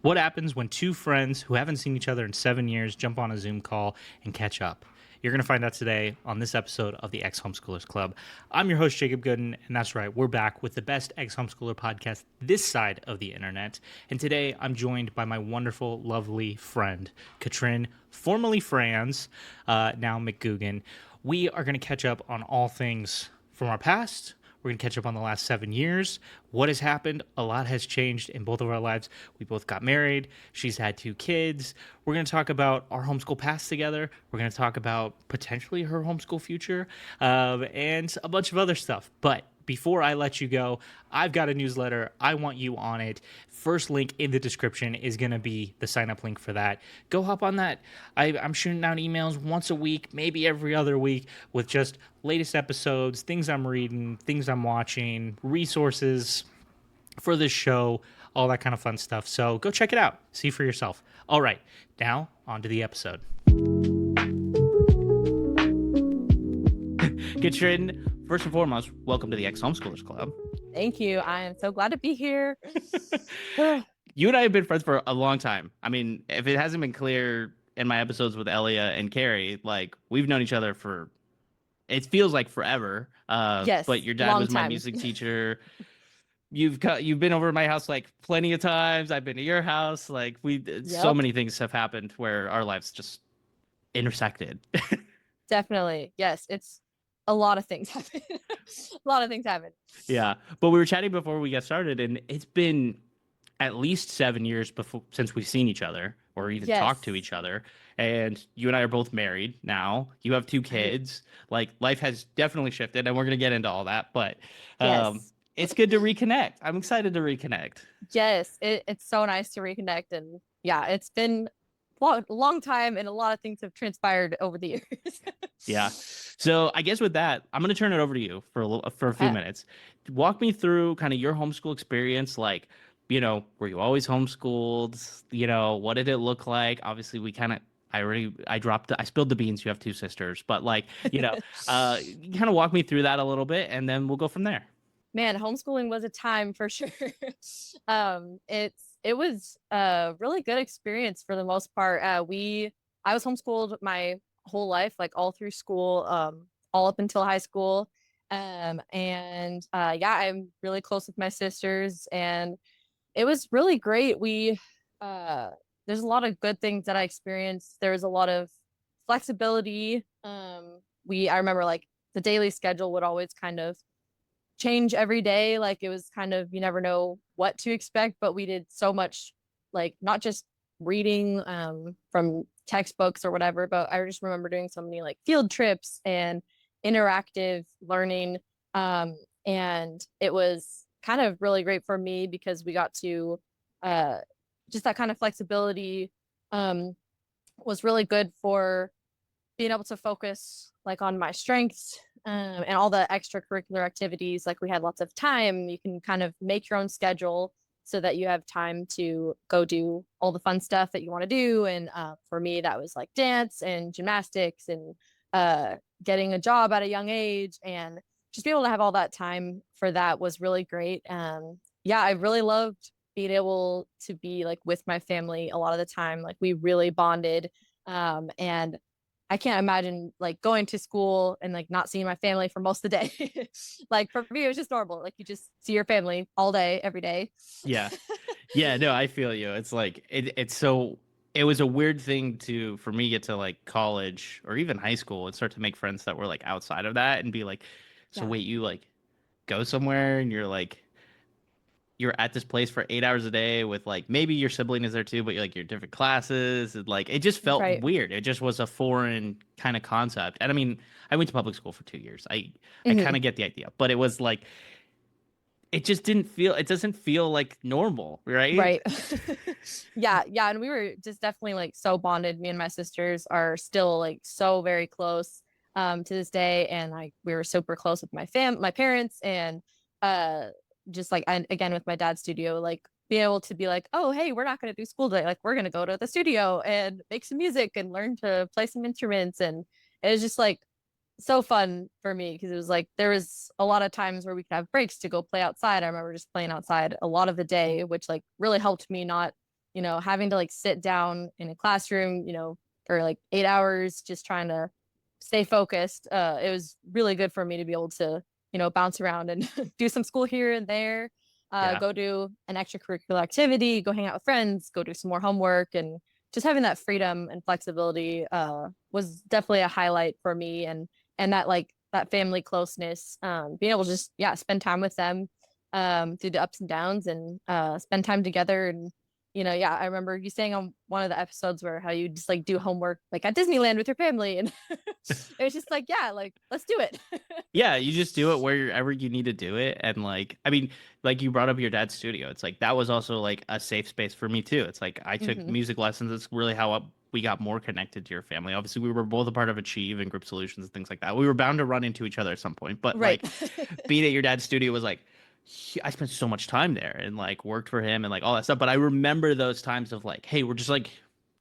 What happens when two friends who haven't seen each other in 7 years jump on a Zoom call and catch up? You're going to find out today on this episode of the Ex-Homeschoolers Club. I'm your host, Jacob Gooden, and that's right, we're back with the best Ex-Homeschooler podcast this side of the internet. And today I'm joined by my wonderful, lovely friend, Katrin, formerly Frantz, now McGoogan. We are going to catch up on all things from our past. We're going to catch up on the last 7 years. What has happened? A lot has changed in both of our lives. We both got married. She's had 2 kids. We're going to talk about our homeschool past together. We're going to talk about potentially her homeschool future and a bunch of other stuff. But before I let you go, I've got a newsletter. I want you on it. First link in the description is going to be the sign up link for that. Go hop on that. I'm shooting out emails once a week, maybe every other week, with just latest episodes, things I'm reading, things I'm watching, resources for this show, all that kind of fun stuff. So go check it out. See for yourself. All right, now on to the episode. Katrin, first and foremost, welcome to the Ex-Homeschoolers Club. Thank you. I am so glad to be here. You and I have been friends for a long time. I mean, if it hasn't been clear in my episodes with Elia and Carrie, like we've known each other for, it feels like forever. Yes, but your dad long was my time. music teacher. You've been over to my house like plenty of times. I've been to your house. Like so many things have happened where our lives just intersected. Definitely. Yes, it's a lot of things happen. A lot of things happen. Yeah, but we were chatting before we got started, and it's been at least 7 years since we've seen each other or even talked to each other. And you and I are both married now. You have 2 kids. Like life has definitely shifted, and we're gonna get into all that. But it's good to reconnect. I'm excited to reconnect. Yes, it's so nice to reconnect, and yeah, it's been long time, and a lot of things have transpired over the years. Yeah. So I guess with that, I'm gonna turn it over to you for a few minutes. Walk me through kind of your homeschool experience. Like, were you always homeschooled? What did it look like? Obviously, I spilled the beans. You have 2 sisters, but like, kind of walk me through that a little bit, and then we'll go from there. Man, homeschooling was a time for sure. It was a really good experience for the most part. I was homeschooled my whole life, like all through school, all up until high school. Yeah, I'm really close with my sisters, and it was really great. There's a lot of good things that I experienced. There was a lot of flexibility. I remember like the daily schedule would always kind of change every day. Like it was kind of, you never know what to expect, but we did so much, like not just reading from textbooks or whatever, but I just remember doing so many like field trips and interactive learning. And it was kind of really great for me because we got to just that kind of flexibility was really good for being able to focus like on my strengths and all the extracurricular activities. Like we had lots of time. You can kind of make your own schedule so that you have time to go do all the fun stuff that you want to do. And for me, that was like dance and gymnastics and getting a job at a young age, and just be able to have all that time for that was really great. Yeah, I really loved being able to be like with my family a lot of the time. Like we really bonded. And I can't imagine like going to school and like not seeing my family for most of the day. Like for me, it was just normal. Like you just see your family all day, every day. Yeah. Yeah, no, I feel you. It's like it was a weird thing for me get to like college or even high school and start to make friends that were like outside of that and be like, so wait, you like go somewhere and you're at this place for 8 hours a day with like maybe your sibling is there too, but you're different classes. And like it just felt weird. It just was a foreign kind of concept. And I mean, I went to public school for 2 years. I kind of get the idea, but it was like it doesn't feel like normal, right? Right. Yeah. And we were just definitely like so bonded. Me and my sisters are still like so very close to this day. And like we were super close with my parents, and just like again with my dad's studio, like be able to be like, oh hey, we're not going to do school today, like we're going to go to the studio and make some music and learn to play some instruments. And it was just like so fun for me because it was like there was a lot of times where we could have breaks to go play outside. I remember just playing outside a lot of the day, which like really helped me not having to like sit down in a classroom, for like 8 hours, just trying to stay focused. It was really good for me to be able to, bounce around and do some school here and there, Yeah. go do an extracurricular activity, go hang out with friends, go do some more homework, and just having that freedom and flexibility was definitely a highlight for me, and that like that family closeness, being able to just spend time with them through the ups and downs, and spend time together. And I remember you saying on one of the episodes where how you just like do homework like at Disneyland with your family, and it was just like, yeah, like let's do it. Yeah, you just do it wherever you need to do it. And like, I mean, like you brought up your dad's studio. It's like that was also like a safe space for me too. It's like I took Hmm. music lessons. It's really how we got more connected to your family. Obviously, we were both a part of Achieve and Group Solutions and things like that. We were bound to run into each other at some point. But Right. like being at your dad's studio was like, I spent so much time there and like worked for him and like all that stuff. But I remember those times of like, hey, we're just like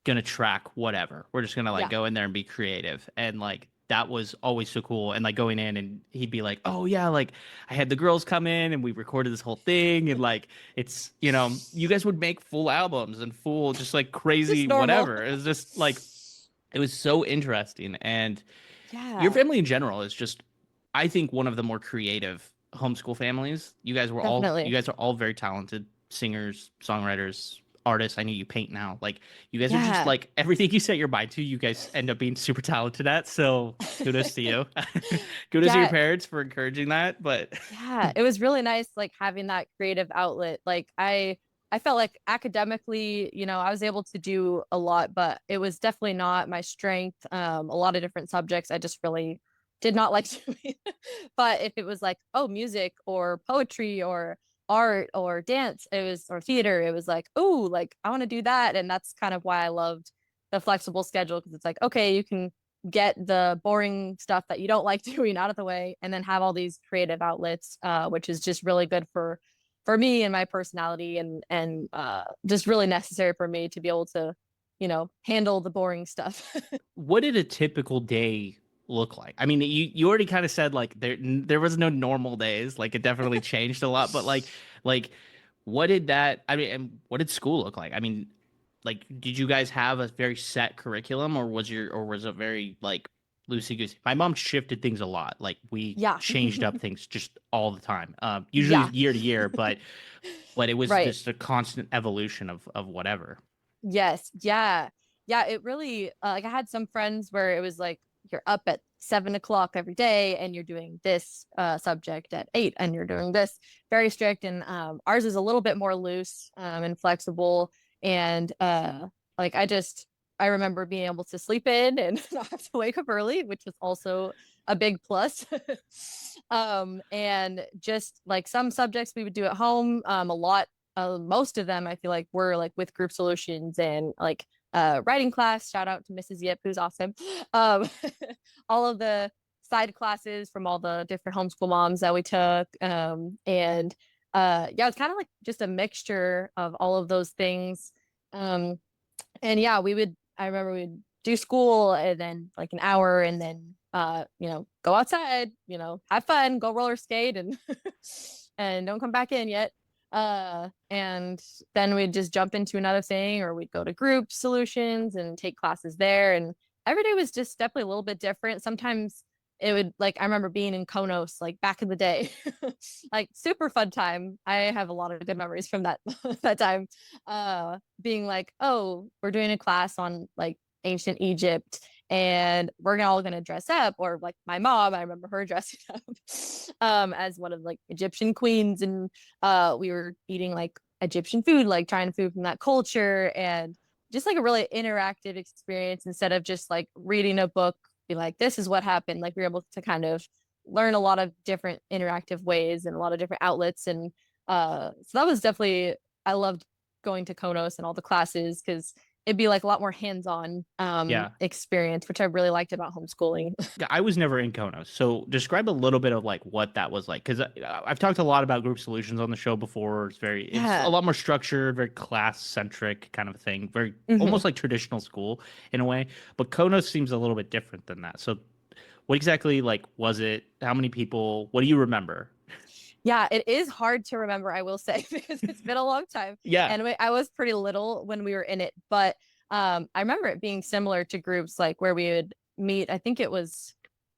gonna track whatever. We're just gonna like Yeah. go in there and be creative. And like that was always so cool. And like going in and he'd be like, oh yeah, like I had the girls come in and we recorded this whole thing. And like it's, you guys would make full albums and full just like Just crazy normal. whatever. It was just like it was so interesting. And your Yeah, family in general is just, I think, one of the more creative homeschool families. You definitely. guys are all very talented singers, songwriters, artists. I know you paint now. Like you guys are just Yeah. like everything you set your mind to, you guys end up being super talented at. So kudos to you. Kudos to your Yeah, parents for encouraging that. But yeah, it was really nice like having that creative outlet. Like I felt like academically, I was able to do a lot, but it was definitely not my strength. A lot of different subjects I just really did not like doing. But if it was like, oh, music or poetry or art or dance, or theater, it was like, oh, like I want to do that. And that's kind of why I loved the flexible schedule, because it's like, okay, you can get the boring stuff that you don't like doing out of the way, and then have all these creative outlets, which is just really good for me and my personality, and just really necessary for me to be able to handle the boring stuff. what did a typical day look like? I mean, you already kind of said like there was no normal days. Like it definitely changed a lot, but like what did that I mean, and what did school look like? I mean, like did you guys have a very set curriculum or was it very like loosey goosey? My mom shifted things a lot. Like we Yeah. changed up things just all the time. Usually Yeah. year to year, but it was Right. just a constant evolution of whatever. Yes. Yeah. Yeah. It really, like, I had some friends where it was like you're up at 7 o'clock every day and you're doing this subject at 8, and you're doing this, very strict. And ours is a little bit more loose, and flexible. And like I remember being able to sleep in and not have to wake up early, which was also a big plus. And just like some subjects we would do at home, a lot, most of them I feel like were like with group solutions, and like writing class. Shout out to Mrs. Yip, who's awesome. Um, all of the side classes from all the different homeschool moms that we took, and yeah, it's kind of like just a mixture of all of those things. Um, and yeah, I remember we'd do school and then like an hour, and then go outside, have fun, go roller skate, and and don't come back in yet. And then we'd just jump into another thing, or we'd go to group solutions and take classes there. And every day was just definitely a little bit different. Sometimes it would, like, I remember being in Konos like back in the day. Like super fun time. I have a lot of good memories from that that time. Being like, oh, we're doing a class on like ancient Egypt, and we're all gonna dress up, or like my mom, I remember her dressing up as one of like Egyptian queens, and we were eating like Egyptian food, like trying food from that culture, and just like a really interactive experience, instead of just like reading a book, be like, this is what happened. Like we were able to kind of learn a lot of different interactive ways and a lot of different outlets. And so that was definitely, I loved going to Konos and all the classes, because it'd be like a lot more hands-on Yeah. experience, which I really liked about homeschooling. Yeah, I was never in Konos, so describe a little bit of like what that was like, because I've talked a lot about group solutions on the show before. It's a Yeah. lot more structured, very class centric kind of thing, very Hmm. almost like traditional school in a way. But Konos seems a little bit different than that. So, what exactly like was it? How many people? What do you remember? Yeah, it is hard to remember, I will say, because it's been a long time. Yeah. And I was pretty little when we were in it, but I remember it being similar to groups like where we would meet. I think it was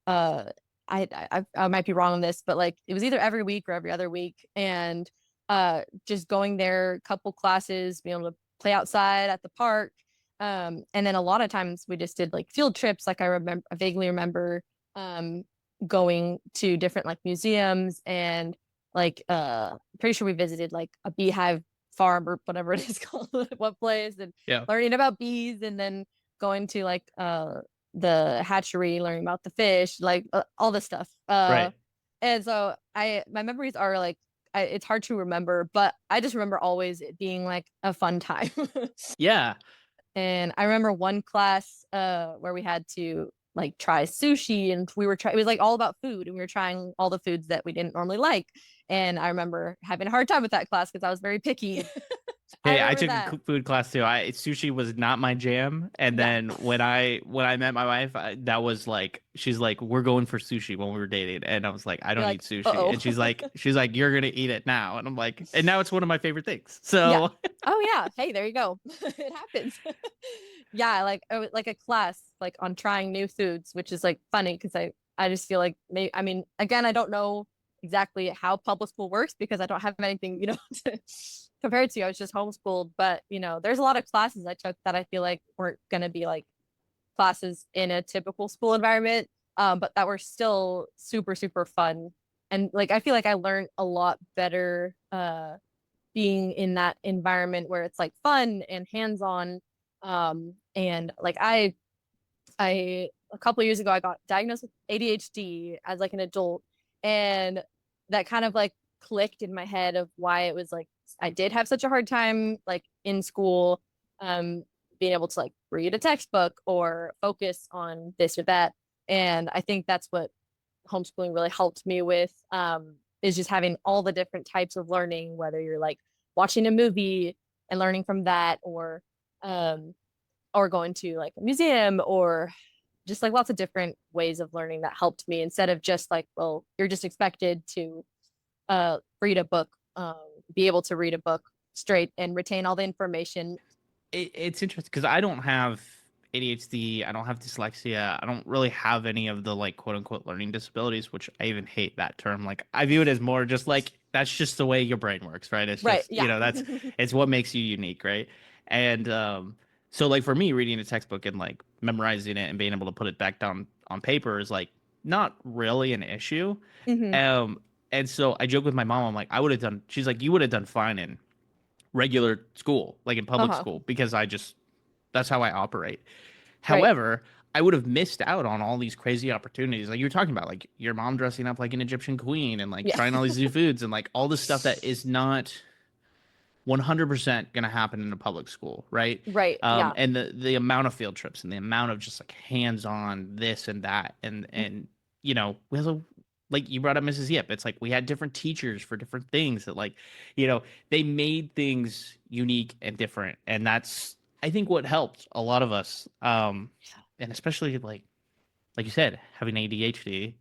uh I might be wrong on this, but like it was either every week or every other week, and just going there, couple classes, being able to play outside at the park. And then a lot of times we just did like field trips. Like I vaguely remember um going to different like museums and like pretty sure we visited like a beehive farm or whatever it is called at one place, and Yeah. learning about bees, and then going to like the hatchery, learning about the fish, like all this stuff. Right. And so I my memories are like it's hard to remember, but I just remember always it being like a fun time. Yeah. And I remember one class where we had to like try sushi, and we were trying, it was like all about food, and we were trying all the foods that we didn't normally like. And I remember having a hard time with that class because I was very picky. I Hey, I remember took a that. food class too. Sushi was not my jam, and Yeah. then when I met my wife, that was like she's like we're going for sushi when we were dating, and I was like I You're don't eat like, sushi, uh-oh. and she's like you're gonna eat it now, and I'm like and now it's one of my favorite things. Yeah. So Oh yeah. Hey, there you go. It happens. Yeah, like like a class like on trying new foods, which is like funny because I just feel like I mean, again, I don't know exactly how public school works because I don't have anything, to compared to. I was just homeschooled, but there's a lot of classes I took that I feel like weren't gonna be like classes in a typical school environment, but that were still super, super fun. And like I feel like I learned a lot better being in that environment where it's like fun and hands-on. And like I a couple of years ago I got diagnosed with ADHD as like an adult, and that kind of like clicked in my head of why it was like I did have such a hard time like in school, um being able to like read a textbook or focus on this or that. And I think that's what homeschooling really helped me with, is just having all the different types of learning, whether you're like watching a movie and learning from that, um or going to like a museum, or just like lots of different ways of learning that helped me, instead of just like, well, you're just expected to read a book, be able to read a book straight and retain all the information. it's interesting because I don't have ADHD, I don't have dyslexia, I don't really have any of the like quote unquote learning disabilities, which I even hate that term. Like I view it as more just like that's just the way your brain works, right? It's Right, just yeah. that's it's what makes you unique, right? And so like for me, reading a textbook and like memorizing it and being able to put it back down on paper is like not really an issue. Hmm. Um, and so I joke with my mom, I'm like, I would have done. She's like, you would have done fine in regular school, like in public Uh-huh. school, because that's how I operate. Right. However, I would have missed out on all these crazy opportunities. Like you were talking about, like your mom dressing up like an Egyptian queen and like Yeah. trying all these new foods and like all this stuff that is not 100% going to happen in a public school, right? Right. Yeah. And the amount of field trips and the amount of just like hands-on this and that and we also like you brought up Mrs. Yip. It's like we had different teachers for different things that like they made things unique and different, and that's I think what helped a lot of us, and especially like you said, having ADHD,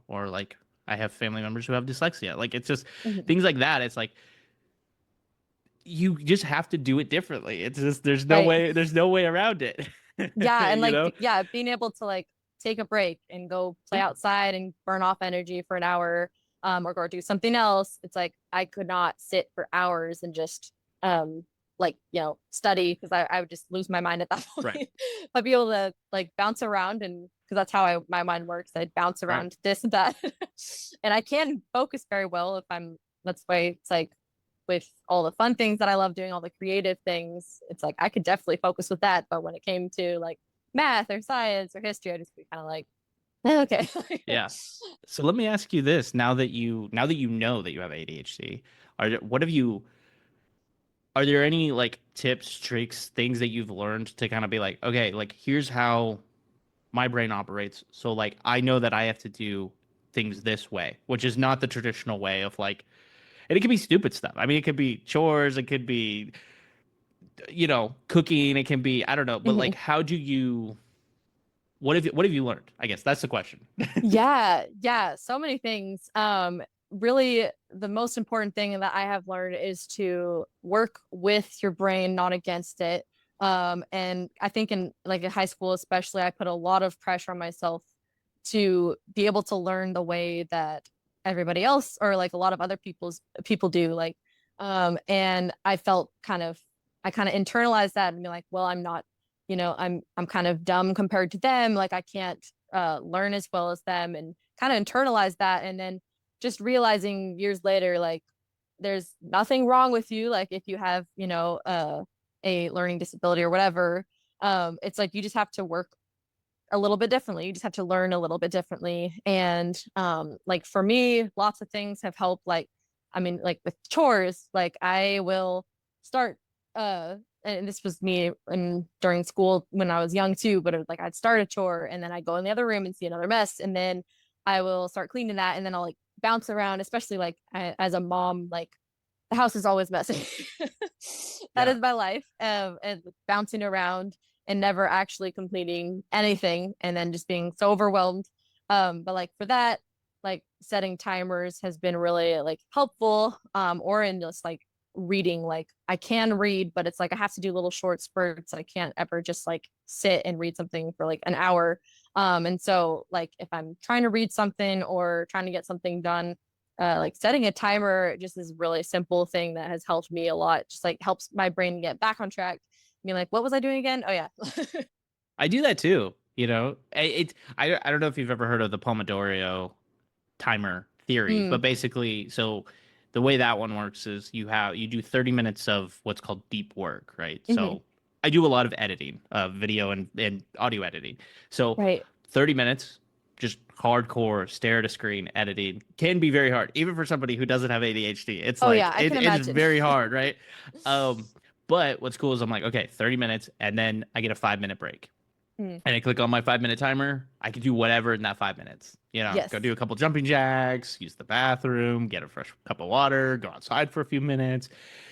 or like I have family members who have dyslexia. Like it's just Mhm. things like that. It's like you just have to do it differently. It's just Right. there's no way around it. Yeah, and you like know? yeah, being able to like take a break and go play Yeah. outside and burn off energy for an hour, or go do something else. It's like I could not sit for hours and just like study, because I would just lose my mind at that Right. point. But be able to like bounce around, and because that's how my mind works, I'd bounce Right. around this and that. And I can focus very well if I'm that's why it's like with all the fun things that I love doing, all the creative things, it's like I could definitely focus with that. But when it came to like math or science or history, I just be kind of like, okay. Yeah. So let me ask you this: now that you know that you have ADHD, what have you? Are there any like tips, tricks, things that you've learned to kind of be like, okay, like here's how my brain operates. So like I know that I have to do things this way, which is not the traditional way of like, and it could be stupid stuff. I mean, it could be chores, it could be cooking, it can be I don't know, but Mhm. like how do you what have you learned? I guess that's the question. Yeah, yeah, so many things. really the most important thing that I have learned is to work with your brain, not against it. And I think in like in high school, especially, I put a lot of pressure on myself to be able to learn the way that everybody else or like a lot of other people do. Like, and I kind of internalized that and be like, well, I'm not, I'm kind of dumb compared to them. Like I can't learn as well as them, and kind of internalize that. And then just realizing years later, like there's nothing wrong with you. Like if you have, a learning disability or whatever, it's like you just have to work a little bit differently. You just have to learn a little bit differently. And like for me, lots of things have helped. Like, I mean, like with chores, like I will start and this was me during school when I was young too, but it was like I'd start a chore and then I'd go in the other room and see another mess, and then I will start cleaning that, and then I'll like bounce around, especially like as a mom, like the house is always messy. That Yeah. is my life, and bouncing around and never actually completing anything, and then just being so overwhelmed. But like for that, like setting timers has been really like helpful. Or in just like reading, like I can read, but it's like I have to do little short spurts. I can't ever just like sit and read something for like an hour. And so like if I'm trying to read something or trying to get something done, like setting a timer just is really simple thing that has helped me a lot. Just like helps my brain get back on track. Being like, what was I doing again? Oh yeah. I do that too. I don't know if you've ever heard of the Pomodoro timer theory, Mm, but basically, so the way that one works is you do 30 minutes of what's called deep work, right? hmm. So I do a lot of editing, video and audio editing. So Right. 30 minutes, just hardcore stare at a screen editing can be very hard, even for somebody who doesn't have ADHD. It's Oh like yeah, I can it's imagine. very hard, right? Um, but what's cool is I'm like, okay, 30 minutes, and then I get a 5 minute break Mm, and I click on my 5 minute timer. I can do whatever in that 5 minutes. Go yes. do a couple jumping jacks, use the bathroom, get a fresh cup of water, go outside for a few minutes,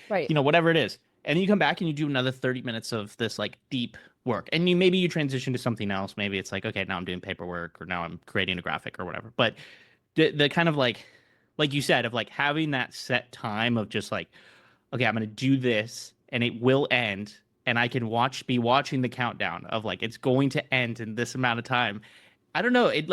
Right. whatever it is. And then you come back and you do another 30 minutes of this like deep work. And maybe you transition to something else. Maybe it's like, okay, now I'm doing paperwork or now I'm creating a graphic or whatever. But the kind of like you said, of like having that set time of just like, okay, I'm gonna do this and it will end, and I can be watching the countdown of like it's going to end in this amount of time. I don't know. It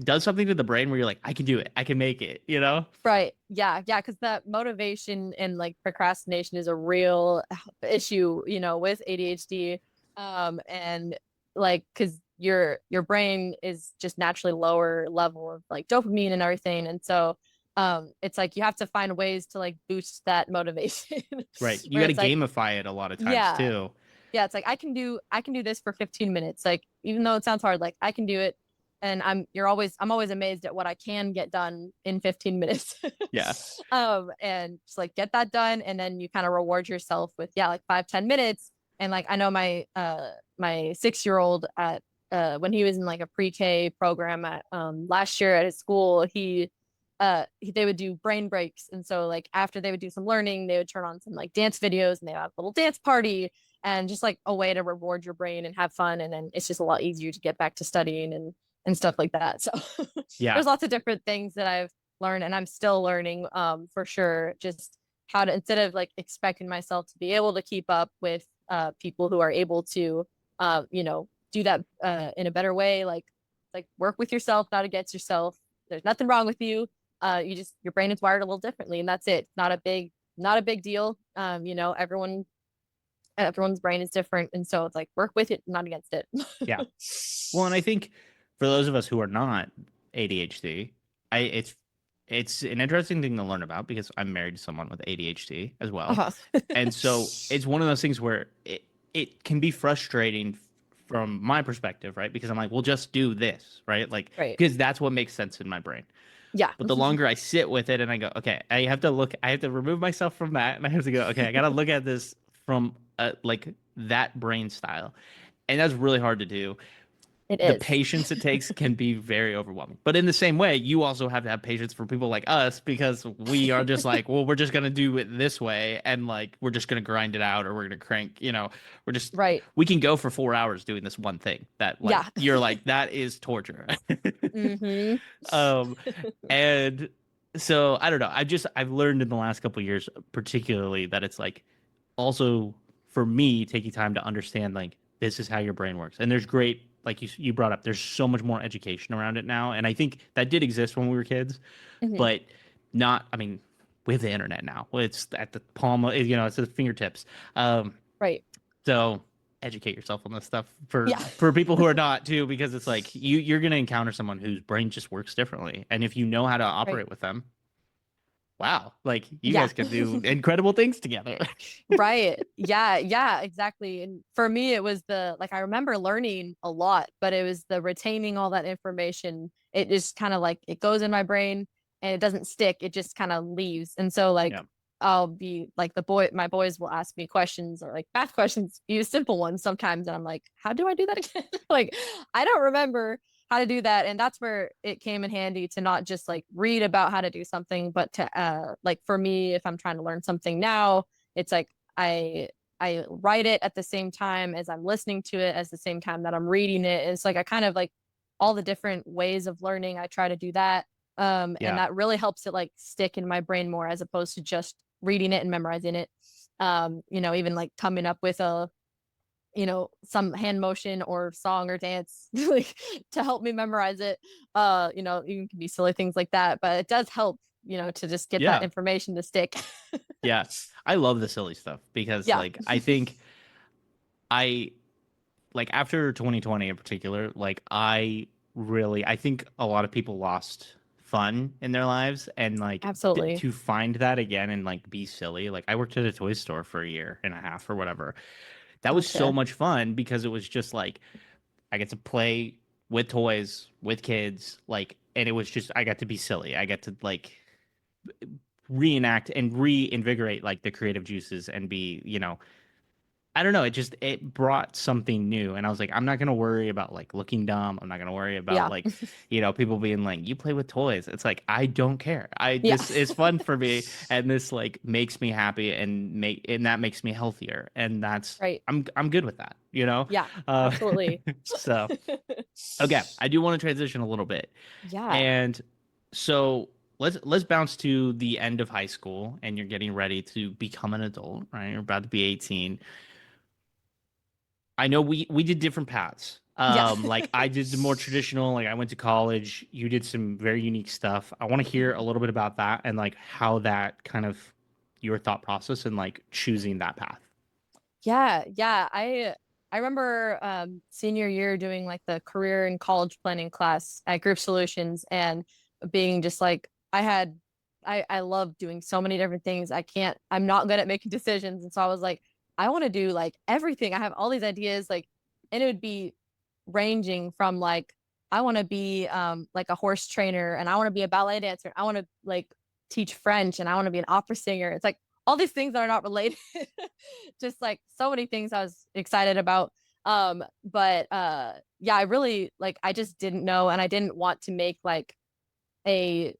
does something to the brain where you're like, I can do it. I can make it, you know? Right. Yeah. Yeah. Because that motivation and like procrastination is a real issue, with ADHD. And like, because your brain is just naturally lower level of like dopamine and everything, and so it's like you have to find ways to like boost that motivation, Right. You where got to it's like, gamify it a lot of times yeah, too. yeah, it's like I can do this for 15 minutes. Like even though it sounds hard, like I can do it. And I'm always amazed at what I can get done in 15 minutes. Yeah. And just like get that done, and then you kind of reward yourself with, yeah, like 5-10 minutes. And like I know my 6-year-old at when he was in like a pre-K program at last year at his school, they would do brain breaks. And so like after they would do some learning, they would turn on some like dance videos and they would have a little dance party, and just like a way to reward your brain and have fun. And then it's just a lot easier to get back to studying and stuff like that. So Yeah. there's lots of different things that I've learned, and I'm still learning, for sure, just how to, instead of like expecting myself to be able to keep up with people who are able to do that in a better way, like work with yourself, not against yourself. There's nothing wrong with you. Your brain is wired a little differently, and that's it. Not a big deal. Everyone's brain is different, and so it's like work with it, not against it. Yeah. Well, and I think for those of us who are not ADHD, I it's an interesting thing to learn about because I'm married to someone with ADHD as well. Uh-huh. And so it's one of those things where it can be frustrating from my perspective, right? Because I'm like, well, just do this, right? Like, Right. because that's what makes sense in my brain. Yeah. But the longer I sit with it and I go, okay, I have to remove myself from that. And I have to go, okay, I got to look at this from like that brain style. And that's really hard to do. It The is. patience it takes can be very overwhelming. But in the same way, you also have to have patience for people like us because we are just like, well, we're just gonna do it this way, and like we're just gonna grind it out, or we're gonna crank. We're just Right. we can go for 4 hours doing this one thing that like Yeah. you're like that is torture. Hmm. um, and So I don't know. I've learned in the last couple of years, particularly, that it's like also for me taking time to understand like this is how your brain works. And there's great, like you brought up, there's so much more education around it now. And I think that did exist when we were kids, Mhm. but not. I mean, we have the internet now. It's at the palm of, it's at the fingertips. Um, Right. so educate yourself on this stuff Yeah. for people who are not too, because it's like you're gonna encounter someone whose brain just works differently, and if you know how to Right. operate with them, wow, like you Yeah. guys could do incredible things together. Right. Yeah. Yeah. Exactly. And for me, it was I remember learning a lot, but it was the retaining all that information. It just kind of like it goes in my brain and it doesn't stick. It just kind of leaves. And so, Yeah. I'll be like, my boys will ask me questions or like math questions, use simple ones sometimes. And I'm like, how do I do that again? Like, I don't remember how to do that. And that's where it came in handy to not just like read about how to do something, but to, like for me, if I'm trying to learn something now, it's like, I write it at the same time as I'm listening to it, as the same time that I'm reading it. It's like I kind of like all the different ways of learning. I try to do that. And Yeah. that really helps it like stick in my brain more as opposed to just reading it and memorizing it. Even like coming up with some hand motion or song or dance like to help me memorize it. Even can be silly things like that, but it does help, to just get that Yeah. information to stick. Yeah. I love the silly stuff because Yeah. like I think I like after 2020 in particular, like I think a lot of people lost fun in their lives, and like Absolutely. to find that again and like be silly. Like I worked at a toy store for a year and a half or whatever. That was so Gotcha. much fun because it was just like I get to play with toys with kids, like, and it was just I got to be silly. I get to like reenact and reinvigorate like the creative juices and be, I don't know, it brought something new, and I was like, I'm not gonna worry about like looking dumb. I'm not gonna worry about Yeah. like, people being like, you play with toys. It's like I don't care. I Yeah. This is fun for me, and this like makes me happy and that makes me healthier, and that's Right. I'm good with that, you know. Yeah. Uh, Absolutely. so okay, I do want to transition a little bit, Yeah. and so let's bounce to the end of high school, and you're getting ready to become an adult, right? You're about to be 18. I know we did different paths. Yeah. Like I did the more traditional, like I went to college. You did some very unique stuff. I want to hear a little bit about that and like how that kind of your thought process and like choosing that path. Yeah. Yeah. I remember senior year doing like the career and college planning class at Group Solutions and being just like I love doing so many different things. I'm not good at making decisions. And so I was like, I want to do like everything. I have all these ideas, like, and it would be ranging from like I want to be like a horse trainer and I want to be a ballet dancer. I want to like teach French and I want to be an opera singer. It's like all these things that are not related. Just like so many things I was excited about. But yeah, I really like I just didn't know and I didn't want to make like a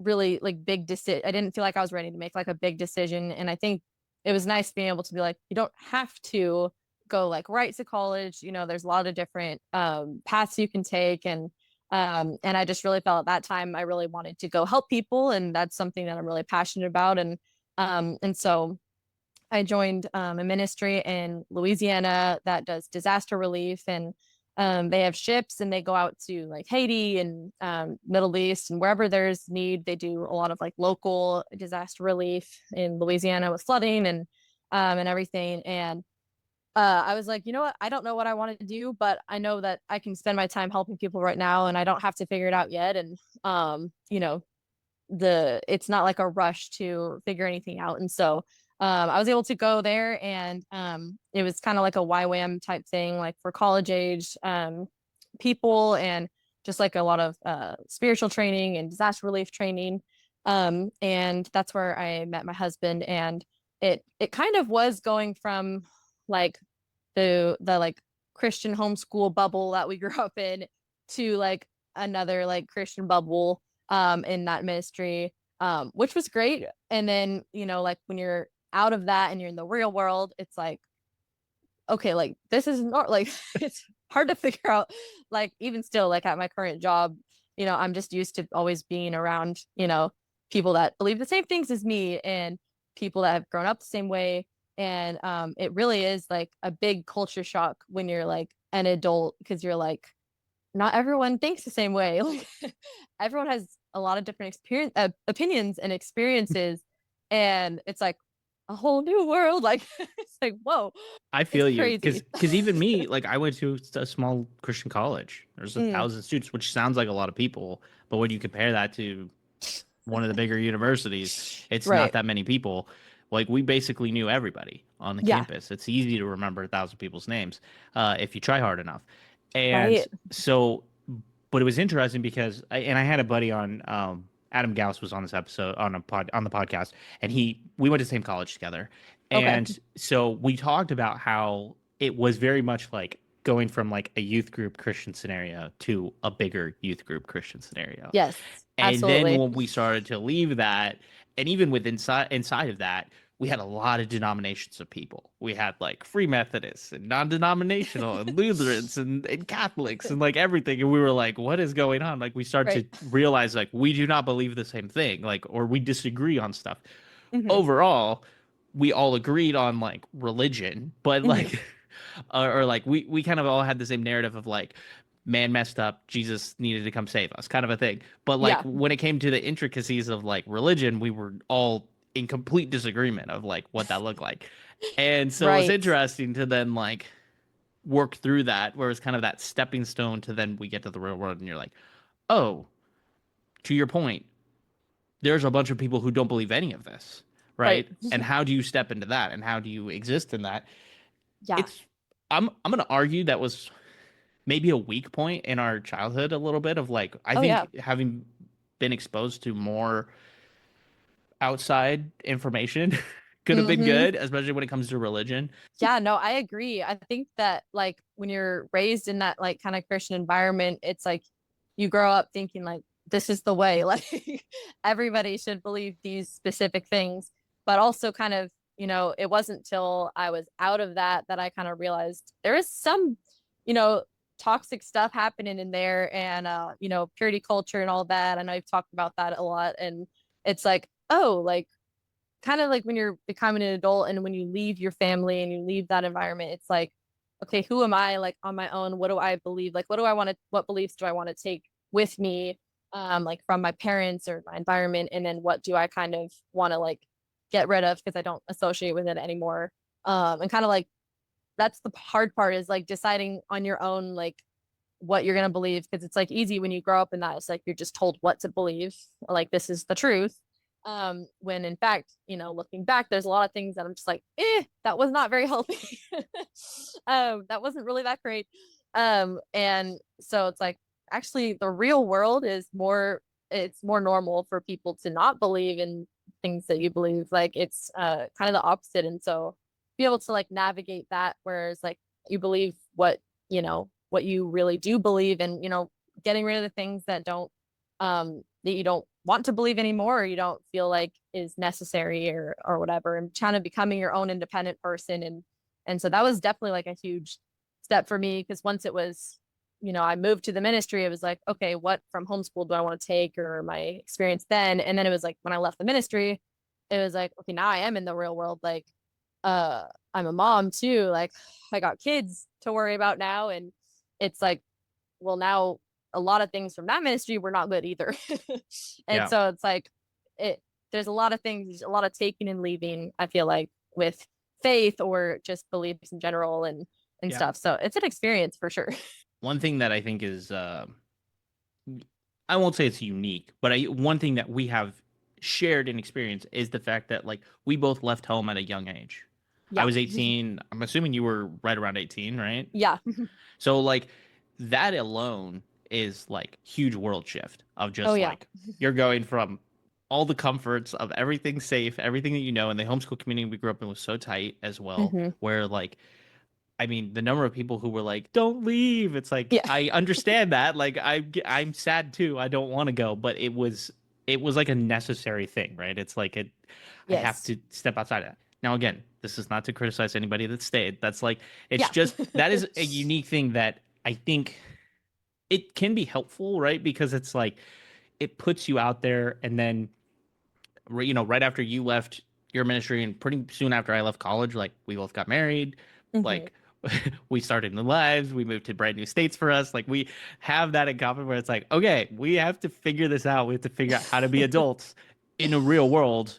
really like big decision. I didn't feel like I was ready to make like a big decision. And I think it was nice being able to be like, you don't have to go like right to college. There's a lot of different paths you can take. And I just really felt at that time I really wanted to go help people. And that's something that I'm really passionate about. And so I joined a ministry in Louisiana that does disaster relief, and they have ships and they go out to like Haiti and Middle East and wherever there's need. They do a lot of like local disaster relief in Louisiana with flooding and everything. And I was like, you know what? I don't know what I want to do, but I know that I can spend my time helping people right now, and I don't have to figure it out yet. And it's not like a rush to figure anything out. And so I was able to go there and it was kind of like a YWAM type thing, like for college age people and just like a lot of spiritual training and disaster relief training. And that's where I met my husband. And it kind of was going from like the like Christian homeschool bubble that we grew up in to like another like Christian bubble in that ministry, which was great. And then, like when you're out of that and you're in the real world, it's like, okay, like this is not like it's hard to figure out. Like even still, like at my current job, I'm just used to always being around, people that believe the same things as me and people that have grown up the same way. And it really is like a big culture shock when you're like an adult because you're like, not everyone thinks the same way. Like, everyone has a lot of different opinions and experiences, and it's like a whole new world. Like it's like whoa, I it's feel you crazy. because even me, like I went to a small Christian college. There's a Mm, thousand students, which sounds like a lot of people, but when you compare that to one of the bigger universities, it's not right. that many people. Like we basically knew everybody on the Yeah. campus. It's easy to remember 1,000 people's names if you try hard enough. And Right. so, but it was interesting because I had a buddy on Adam Gauss was on this episode on the podcast, and we went to the same college together, Okay. and so we talked about how it was very much like going from like a youth group Christian scenario to a bigger youth group Christian scenario. Yes. And then Absolutely. when we started to leave that, and even with inside of that, we had a lot of denominations of people. We had like Free Methodists and non-denominational and Lutherans and Catholics and like everything. And we were like, what is going on? Like we Right. started to realize like we do not believe the same thing, like or we disagree on stuff. Hmm. Overall, we all agreed on like religion, but Hmm. like or like we kind of all had the same narrative of like man messed up, Jesus needed to come save us, kind of a thing. But like Yeah. when it came to the intricacies of like religion, we were all in complete disagreement of like what that looked like. And so it was Right. interesting to then like work through that, where it's kind of that stepping stone to then we get to the real world and you're like, oh, to your point, there's a bunch of people who don't believe any of this, Right. right? And how do you step into that and how do you exist in that? Yeah. It's I'm gonna argue that was maybe a weak point in our childhood a little bit of like I Oh yeah. think having been exposed to more outside information could have been Hmm. good, especially when it comes to religion. Yeah, no, I agree. I think that like when you're raised in that like kind of Christian environment, it's like you grow up thinking like this is the way. Like everybody should believe these specific things. But also kind of, it wasn't till I was out of that that I kind of realized there is some, you know, toxic stuff happening in there and purity culture and all that. I know you've talked about that a lot. And it's like, oh, like kind of like when you're becoming an adult and when you leave your family and you leave that environment, it's like, okay, who am I like on my own? What do I believe? Like, what beliefs do I want to take with me, like from my parents or my environment? And then what do I kind of want to like get rid of because I don't associate with it anymore? And kind of like that's the hard part is like deciding on your own, like what you're gonna believe because it's like easy when you grow up in that it's like you're just told what to believe like this is the truth when in fact looking back there's a lot of things that I'm just like that was not very healthy. That wasn't really that great. And so it's like actually the real world is more it's more normal for people to not believe in things that you believe like it's kind of the opposite and so be able to like navigate that whereas like you believe what you really do believe and getting rid of the things that don't that you don't want to believe anymore or you don't feel like is necessary or whatever and kind of becoming your own independent person and so that was definitely like a huge step for me because once it was I moved to the ministry it was like okay what from homeschool do I want to take or my experience then and then it was like when I left the ministry it was like okay now I am in the real world like I'm a mom too like I got kids to worry about now and it's like well now a lot of things from that ministry were not good either. And Yeah. so it's like it there's a lot of things a lot of taking and leaving I feel like with faith or just beliefs in general and Yeah. stuff so it's an experience for sure. One thing that I think is I won't say it's unique, but one thing that we have shared and experienced is the fact that like we both left home at a young age. I Yeah. was 18. I'm assuming you were right around 18, right? Yeah. So like that alone is like huge world shift of Oh just yeah. like you're going from all the comforts of everything safe, everything that you know, and the homeschool community we grew up in was so tight as well, Hmm. where like I mean, the number of people who were like, "Don't leave." It's like Yeah. I understand that. Like I'm sad too. I don't want to go, but it was like a necessary thing, right? It's like I have Yes. to step outside of that. Now again, this is not to criticize anybody that stayed. That's like it's Yeah. just that is a unique thing that I think it can be helpful, right? Because it's like it puts you out there and then right after you left your ministry and pretty soon after I left college, like we both got married, Hmm. like we started new lives, we moved to brand new states for us. Like we have that in common where it's like, okay, we have to figure this out. We have to figure out how to be adults in a real world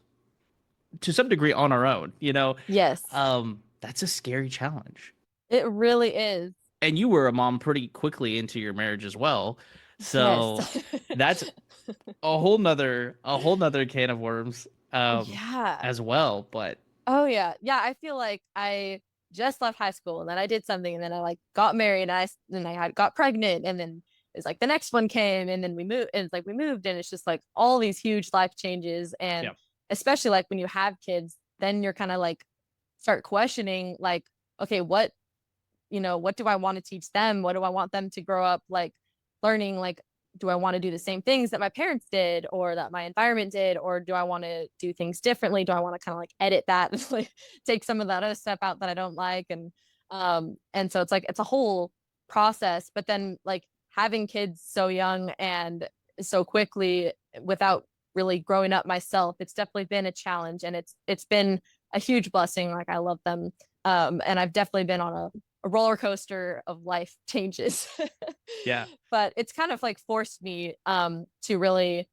to some degree on our own, Yes, That's a scary challenge. it really is. And you were a mom pretty quickly into your marriage as well. Yes. So that's a whole nother can of worms Yeah. as well. But Oh yeah. Yeah, I feel like I just left high school and then I did something and then I like got married and I had got pregnant and then it's like the next one came and then we moved and it's like we moved and it's just like all these huge life changes and yeah, especially like when you have kids, then you're kind of like start questioning like, okay, what do I want to teach them? What do I want them to grow up like learning? Like, do I want to do the same things that my parents did or that my environment did? Or do I want to do things differently? Do I want to kind of like edit that and like take some of that other stuff out that I don't like? And so it's like it's a whole process. But then like having kids so young and so quickly without really growing up myself, it's definitely been a challenge and it's been a huge blessing. Like I love them. And I've definitely been on a roller coaster of life changes. yeah, But it's kind of like forced me to really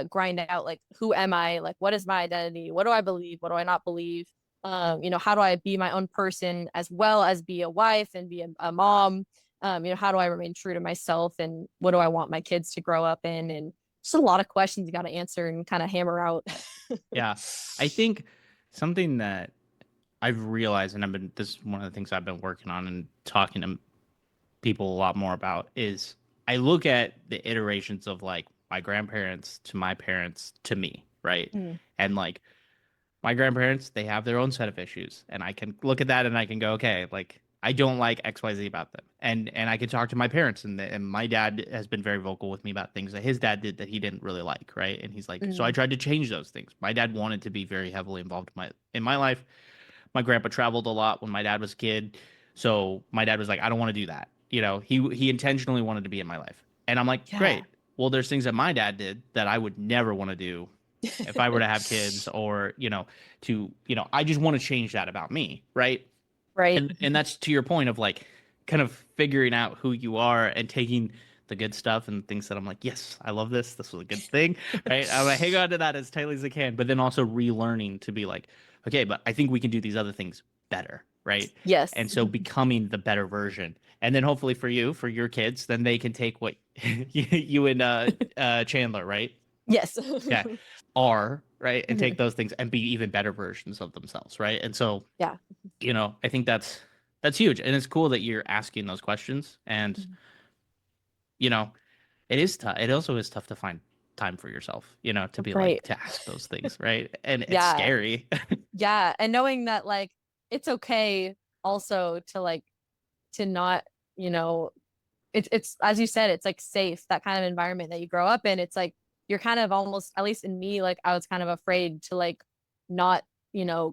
grind out like who am I? Like what is my identity? What do I believe? What do I not believe? How do I be my own person as well as be a wife and be a mom? How do I remain true to myself and what do I want my kids to grow up in? And just a lot of questions you got to answer and kind of hammer out. yeah. I think something that I've realized, and this is one of the things I've been working on and talking to people a lot more about, is I look at the iterations of like my grandparents to my parents to me, right? Mm. And like my grandparents, they have their own set of issues, and I can look at that and I can go, okay, like I don't like XYZ about them, and I can talk to my parents, and my dad has been very vocal with me about things that his dad did that he didn't really like, right? And he's like, so I Mm. tried to change those things. My dad wanted to be very heavily involved in my life. My grandpa traveled a lot when my dad was a kid, so my dad was like, I don't want to do that. He intentionally wanted to be in my life, and I'm like, Yeah. great. Well, there's things that my dad did that I would never want to do if I were to have kids, or I just want to change that about me, right? Right. And that's to your point of like kind of figuring out who you are and taking the good stuff and things that I'm like, yes, I love this. This was a good thing, right? I'm gonna hang on to that as tightly as I can, but then also relearning to be like, okay, but I think we can do these other things better, right? And Yes. so becoming the better version, and then hopefully for you, for your kids, then they can take what you and Chandler, right? Yes. Yeah, are right, and take Mhm. those things and be even better versions of themselves, right? And so Yeah. I think that's huge, and it's cool that you're asking those questions. And Mhm. you know, it is tough. It also is tough to find time for yourself, to be like Right. to ask those things, right? And it's Yeah. scary. Yeah. And knowing that like it's okay also to like to not, you know, it's as you said, it's like safe, that kind of environment that you grow up in. It's like you're kind of almost, at least in me, like I was kind of afraid to like not,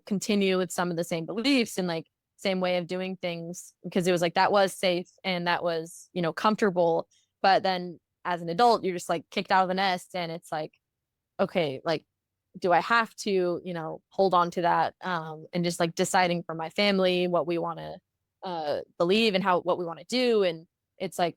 continue with some of the same beliefs and like same way of doing things because it was like that was safe and that was, comfortable. But then as an adult, you're just like kicked out of the nest and it's like, okay, like do I have to, hold on to that and just like deciding for my family what we want to believe and what we want to do. And it's like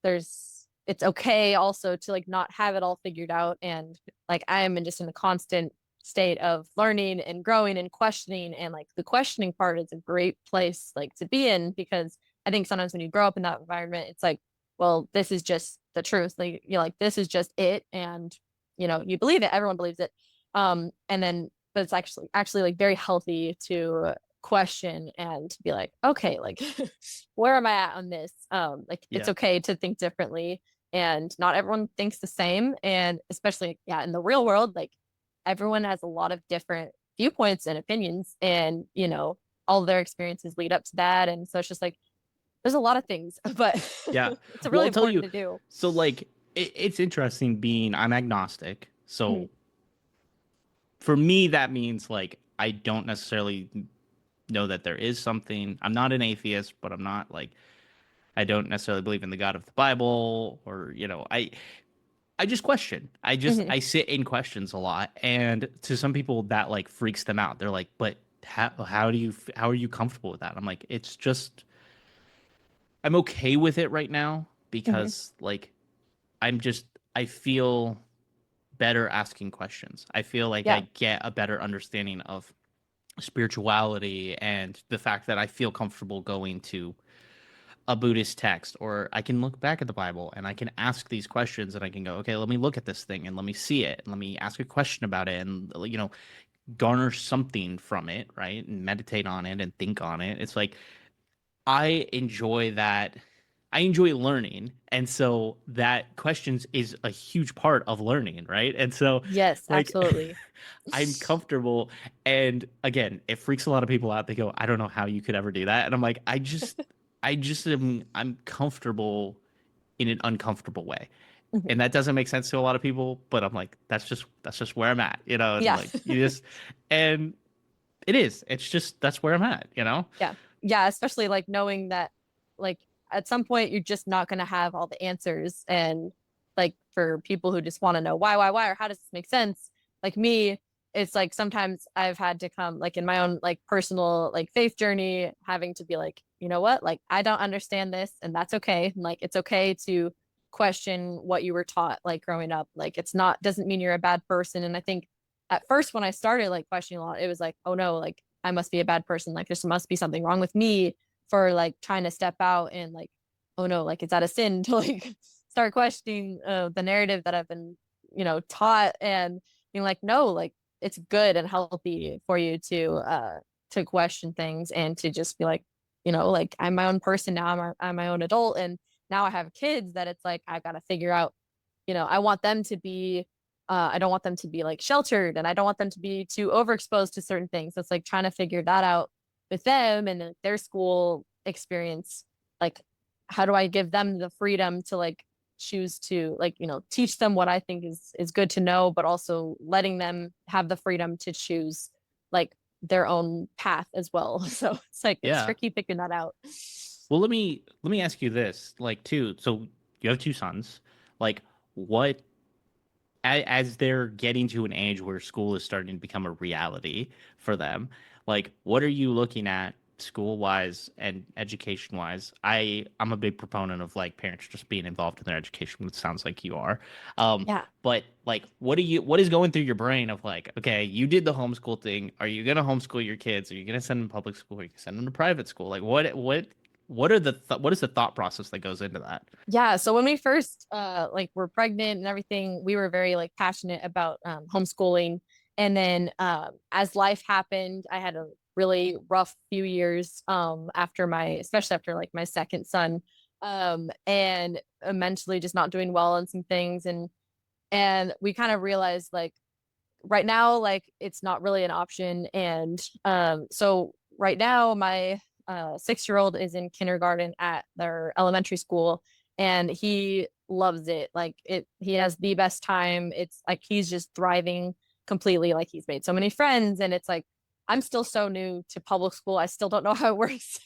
it's okay also to like not have it all figured out. And like I am just in a constant state of learning and growing and questioning. And like the questioning part is a great place like to be in because I think sometimes when you grow up in that environment, it's like, well, this is just the truth. Like you're like, this is just it. And you believe it, everyone believes it. And then but it's actually like very healthy to question and be like, okay, like where am I at on this? Like it's Yeah, okay to think differently and not everyone thinks the same. And especially, yeah, in the real world, like everyone has a lot of different viewpoints and opinions and, all their experiences lead up to that. And so it's just like, there's a lot of things, but yeah. it's Well, really I'll tell important you. to do. So like, it's interesting being I'm agnostic. Mhm. So for me, that means like I don't necessarily know that there is something. I'm not an atheist, but I'm not like I don't necessarily believe in the God of the Bible, or I just question. Hmm. I sit in questions a lot, and to some people that like freaks them out. They're like, "But how are you comfortable with that?" I'm like, "It's just I'm okay with it right now Hmm. because like I'm just I feel better asking questions. I feel like I Yeah. get a better understanding of spirituality and the fact that I feel comfortable going to a Buddhist text, or I can look back at the Bible and I can ask these questions and I can go, okay, let me look at this thing and let me see it and let me ask a question about it and, garner something from it, right? And meditate on it and think on it. It's like I enjoy that. I enjoy learning. And so that questions is a huge part of learning, right? And so, Yes, like, absolutely. I'm comfortable. And again, it freaks a lot of people out. They go, I don't know how you could ever do that. And I'm like, I'm comfortable in an uncomfortable way. Mhm. And that doesn't make sense to a lot of people, but I'm like, that's just where I'm at, and Yeah. like, and it is, it's just, that's where I'm at. Yeah. Yeah, especially like knowing that like at some point you're just not going to have all the answers, and like for people who just want to know why or how does this make sense? Like me, it's like sometimes I've had to come like in my own like personal like faith journey having to be like, you know what? Like I don't understand this and that's okay. And, like it's okay to question what you were taught like growing up. Like it's not doesn't mean you're a bad person. And I think at first when I started like questioning a lot, it was like, oh no, like I must be a bad person. Like there must be something wrong with me for like trying to step out and like, oh no, like is that a sin to like start questioning the narrative that I've been, taught, and being like, no, like it's good and healthy for you to question things and to just be like, like I'm my own person now. I'm my own adult, and now I have kids that it's like I got to figure out, I want them to be I don't want them to be like sheltered, and I don't want them to be too overexposed to certain things. So it's like trying to figure that out with them and their school experience. Like, how do I give them the freedom to like choose to like, teach them what I think is good to know, but also letting them have the freedom to choose like their own path as well. So it's like it's Yeah. tricky picking that out. Well, let me ask you this, like, too. So you have two sons. Like, what as they're getting to an age where school is starting to become a reality for them, like, what are you looking at school wise and education wise? I'm a big proponent of like parents just being involved in their education. It sounds like you are. Yeah. But like, what is going through your brain of like, okay, you did the homeschool thing. Are you gonna homeschool your kids? Are you gonna send them to public school? Are you gonna send them to private school? Like, what is the thought process that goes into that? Yeah, so when we first like were pregnant and everything, we were very like passionate about homeschooling. And then as life happened, I had a really rough few years after especially after like my second son, and mentally just not doing well on some things, and we kind of realized like right now like it's not really an option. And so right now my 6-year-old is in kindergarten at their elementary school, and he loves it. Like he has the best time. It's like he's just thriving completely. Like he's made so many friends, and it's like I'm still so new to public school. I still don't know how it works.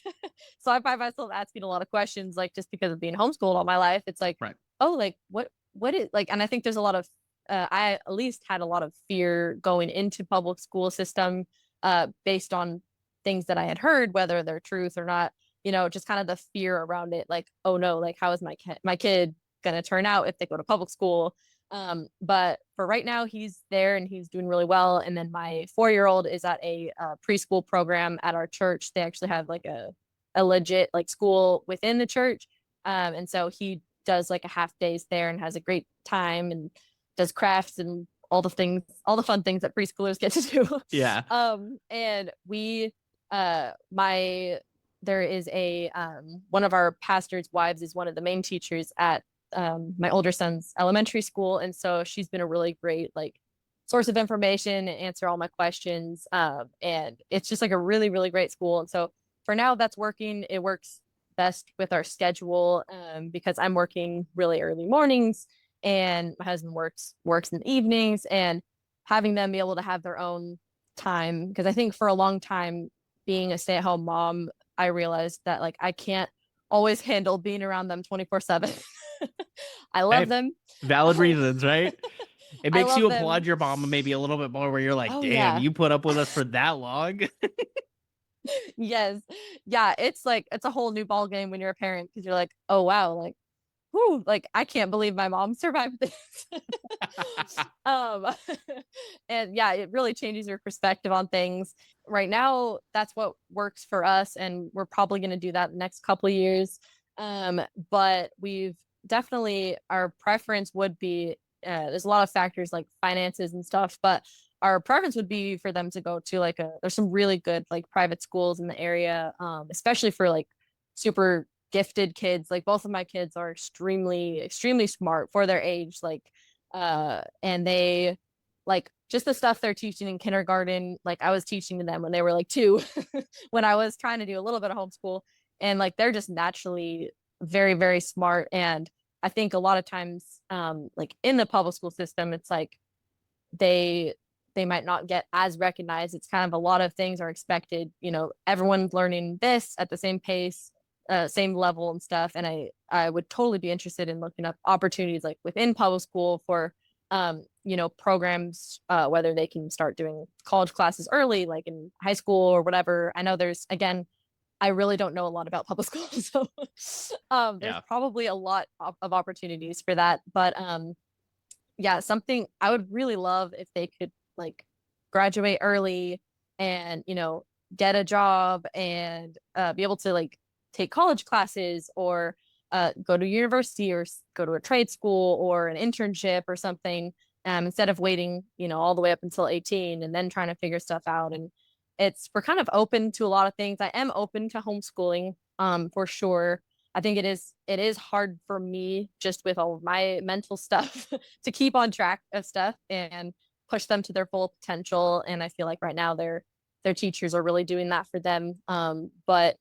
So I find myself asking a lot of questions, like just because of being homeschooled all my life. It's like, Right. oh, like what is like, and I think there's a lot of I at least had a lot of fear going into public school system based on things that I had heard, whether they're truth or not. Just kind of the fear around it, like, oh no, like how is my kid gonna turn out if they go to public school? But for right now, he's there and he's doing really well. And then my 4-year-old is at a preschool program at our church. They actually have like a legit like school within the church, and so he does like a half days there and has a great time and does crafts and all the things, all the fun things that preschoolers get to do. Yeah. And my there is a one of our pastor's wives is one of the main teachers at my older son's elementary school, and so she's been a really great like source of information and answer all my questions. And it's just like a really really great school, and so for now that's working. It works best with our schedule because I'm working really early mornings and my husband works in the evenings, and having them be able to have their own time, because I think for a long time being a stay-at-home mom, I realized that like I can't always handle being around them 24/7. I love Hey, them. valid reasons, right? It I makes love you them. applaud your mom maybe a little bit more where you're like, Oh damn, yeah. you put up with us for that long. Yes. Yeah, it's like it's a whole new ball game when you're a parent because you're like, oh wow, like whoo, like I can't believe my mom survived this. um and yeah, it really changes your perspective on things. Right now, that's what works for us, and we're probably going to do that the next couple of years. But we've definitely our preference would be there's a lot of factors like finances and stuff, but our preference would be for them to go to like a there's some really good like private schools in the area, especially for like super gifted kids. Like both of my kids are extremely smart for their age, like and they like just the stuff they're teaching in kindergarten, like I was teaching to them when they were like 2 when I was trying to do a little bit of homeschool, and like they're just naturally very smart. And I think a lot of times like in the public school system it's like they they might not get as recognized. It's kind of a lot of things are expected, everyone's learning this at the same pace, same level and stuff. And I would totally be interested in looking up opportunities like within public school for programs, whether they can start doing college classes early, like in high school or whatever. I know there's again, I really don't know a lot about public school, so there's Yeah. probably a lot of opportunities for that. But yeah, something I would really love if they could like graduate early and, get a job and be able to like take college classes or go to university or go to a trade school or an internship or something, instead of waiting, all the way up until 18 and then trying to figure stuff out. And we're kind of open to a lot of things. I am open to homeschooling, for sure. I think it is hard for me just with all of my mental stuff to keep on track of stuff and push them to their full potential. And I feel like right now their teachers are really doing that for them. But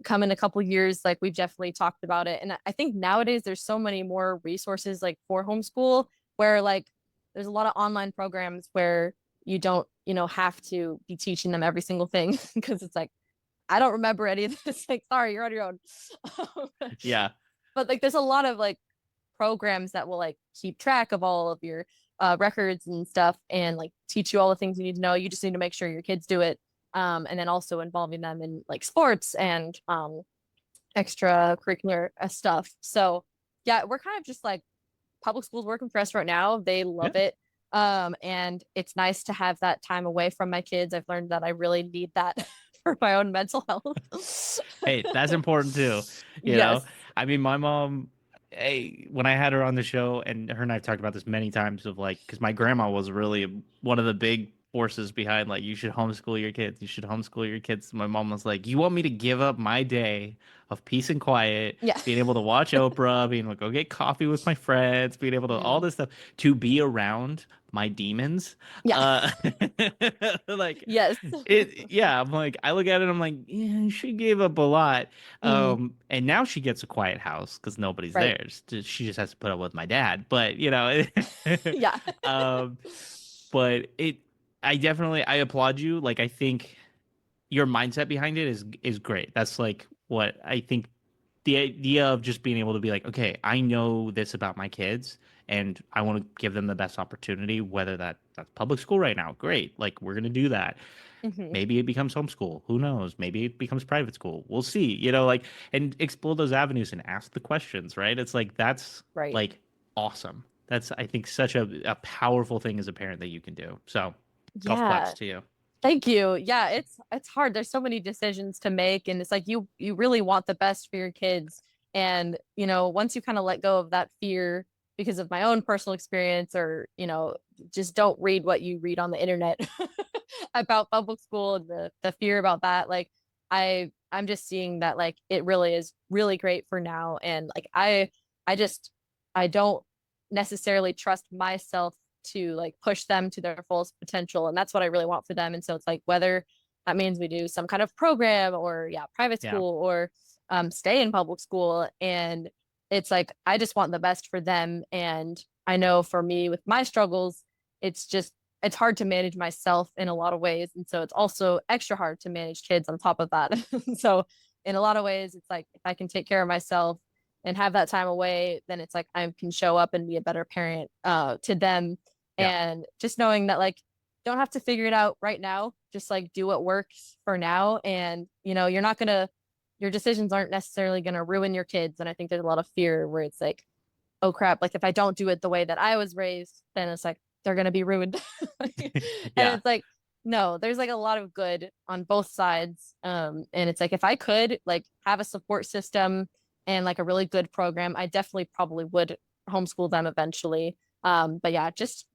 come in a couple years, like we've definitely talked about it. And I think nowadays there's so many more resources like for homeschool where like there's a lot of online programs where you don't, have to be teaching them every single thing because it's like I don't remember any of this. Like, sorry, you're on your own. Yeah. But like, there's a lot of like programs that will like keep track of all of your records and stuff, and like teach you all the things you need to know. You just need to make sure your kids do it, and then also involving them in like sports and extracurricular stuff. So yeah, we're kind of just like public school's working for us right now. They Yeah. love it. And it's nice to have that time away from my kids. I've learned that I really need that for my own mental health. Hey, that's important too. You know, Yes. I mean, my mom, hey, when I had her on the show, and her and I've talked about this many times of like, because my grandma was really one of the big forces behind like, you should homeschool your kids. You should homeschool your kids. My mom was like, you want me to give up my day of peace and quiet, Yeah. being able to watch Oprah, being able to go get coffee with my friends, being able to all Mm. this stuff to be around my demons. Yeah. Uh, like, Yes. yeah, I'm like, I look at it, I'm like, yeah, she gave up a lot. Mm. And now she gets a quiet house because nobody's Right. there. She just has to put up with my dad. But Yeah. um, but I definitely, I applaud you. Like, I think your mindset behind it is great. That's like what I think the idea of just being able to be like, okay, I know this about my kids and I want to give them the best opportunity, whether that's public school right now. Great. Like we're gonna do that. Hmm. Maybe it becomes homeschool. Who knows? Maybe it becomes private school. We'll see. Like and explore those avenues and ask the questions, right? It's like that's Right. like awesome. That's I think such a powerful thing as a parent that you can do. So golf claps Yeah. to you. Thank you. Yeah, it's hard. There's so many decisions to make, and it's like you really want the best for your kids. And, once you kind of let go of that fear because of my own personal experience, or, just don't read what you read on the internet about public school and the fear about that. Like I'm just seeing that like it really is really great for now. And like I don't necessarily trust myself to like push them to their fullest potential, and that's what I really want for them. And so it's like whether that means we do some kind of program or yeah, private Yeah. school or stay in public school. And it's like I just want the best for them. And I know for me with my struggles, it's hard to manage myself in a lot of ways, and so it's also extra hard to manage kids on top of that. So in a lot of ways it's like if I can take care of myself and have that time away, then it's like I can show up and be a better parent to them. Yeah. And just knowing that like don't have to figure it out right now, just like do what works for now. And you're not gonna your decisions aren't necessarily gonna ruin your kids. And I think there's a lot of fear where it's like, oh crap, like if I don't do it the way that I was raised, then it's like they're gonna be ruined. And Yeah. it's like, no, there's like a lot of good on both sides. And it's like if I could like have a support system and like a really good program, I definitely probably would homeschool them eventually. But yeah, just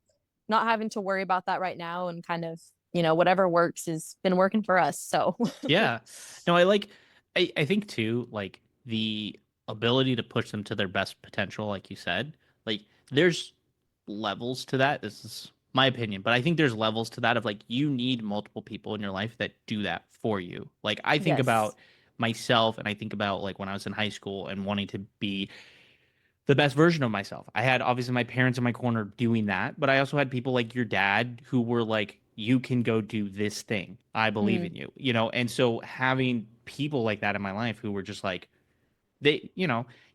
not having to worry about that right now and kind of, whatever works has been working for us. So Yeah. No, I think too, like the ability to push them to their best potential, like you said, like there's levels to that. This is my opinion, but I think there's levels to that of like you need multiple people in your life that do that for you. Like I think yes. about myself and I think about like when I was in high school and wanting to be the best version of myself. I had obviously my parents in my corner doing that, but I also had people like your dad who were like, you can go do this thing. I believe Mm, in you, you know? And so having people like that in my life who were just like,